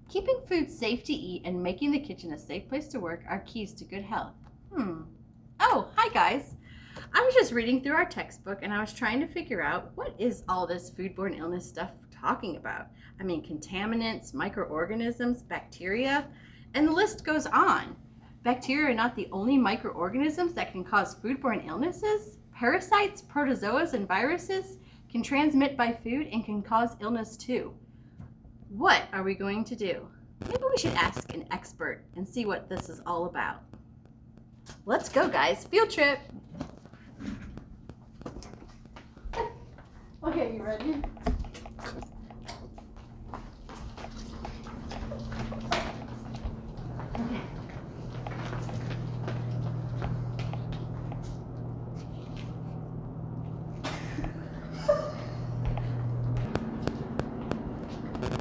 Keeping food safe to eat and making the kitchen a safe place to work are keys to good health. Oh, hi guys. I was just reading through our textbook and I was trying to figure out what is all this foodborne illness stuff talking about. I mean, contaminants, microorganisms, bacteria, and the list goes on. Bacteria are not the only microorganisms that can cause foodborne illnesses. Parasites, protozoas, and viruses can transmit by food and can cause illness too. What are we going to do? Maybe we should ask an expert and see what this is all about. Let's go, guys. Field trip. Okay, you ready?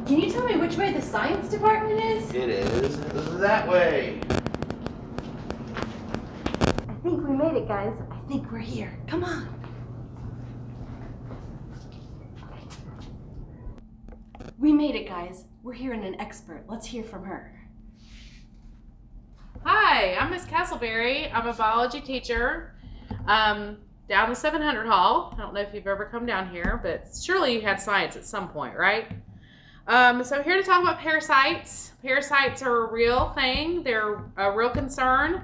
Can you tell me which way the science department is? It is that way. I think we made it, guys. I think we're here. Come on. We made it, guys. We're hearing an expert. Let's hear from her. Hi, I'm Miss Castleberry. I'm a biology teacher down the 700 hall. I don't know if you've ever come down here, but surely you had science at some point, right? So I'm here to talk about parasites. Parasites are a real thing. They're a real concern.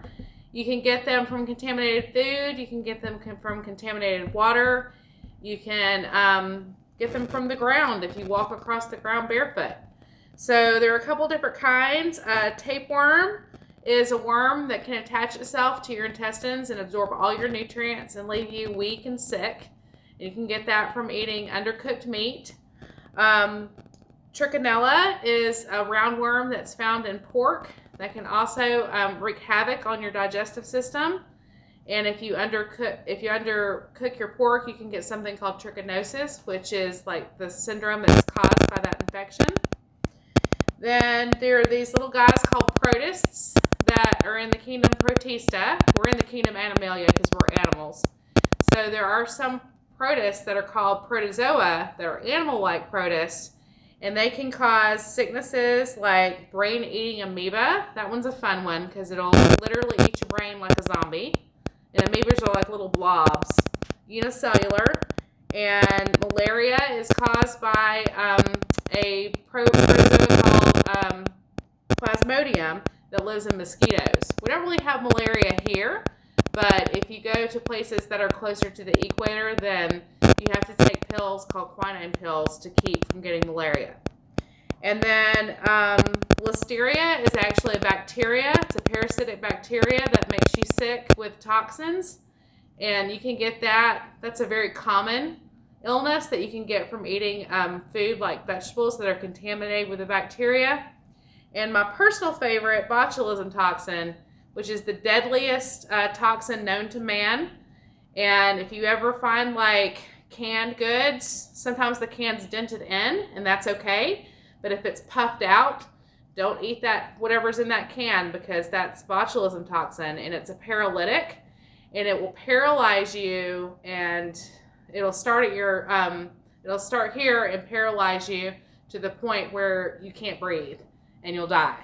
You can get them from contaminated food. You can get them from contaminated water. You can get them from the ground if you walk across the ground barefoot. So there are a couple different kinds. Tapeworm is a worm that can attach itself to your intestines and absorb all your nutrients and leave you weak and sick. You can get that from eating undercooked meat. Trichinella is a roundworm that's found in pork that can also wreak havoc on your digestive system. And if you undercook your pork, you can get something called trichinosis, which is like the syndrome that's caused by that infection. Then there are these little guys called protists that are in the kingdom Protista. We're in the kingdom Animalia because we're animals. So there are some protists that are called protozoa that are animal-like protists, and they can cause sicknesses like brain-eating amoeba. That one's a fun one because it'll literally eat your brain like a zombie. And amoebas are like little blobs, unicellular. And malaria is caused by a protozoa called Plasmodium that lives in mosquitoes. We don't really have malaria here, but if you go to places that are closer to the equator, then you have to take pills called quinine pills to keep from getting malaria. And then Listeria is actually a bacteria. It's a parasitic bacteria that makes you sick with toxins. And you can get that. That's a very common illness that you can get from eating food like vegetables that are contaminated with the bacteria. And my personal favorite, botulism toxin, which is the deadliest toxin known to man. And if you ever find like canned goods, sometimes the can's dented in, and that's okay. But if it's puffed out, don't eat that, whatever's in that can, because that's botulism toxin, and it's a paralytic, and it will paralyze you, and it'll start at your, it'll start here and paralyze you to the point where you can't breathe, and you'll die.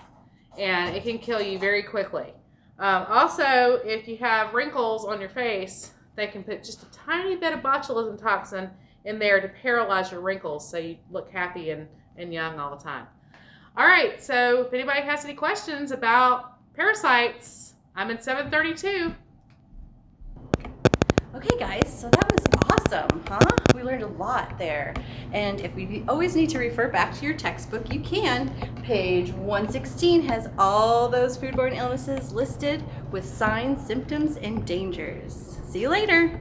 And it can kill you very quickly. Also, if you have wrinkles on your face, they can put just a tiny bit of botulism toxin in there to paralyze your wrinkles so you look happy and young all the time. All right, so if anybody has any questions about parasites, I'm in 732. Okay, guys, so that was awesome, huh? We learned a lot there. And if we always need to refer back to your textbook, you can. Page 116 has all those foodborne illnesses listed with signs, symptoms, and dangers. See you later.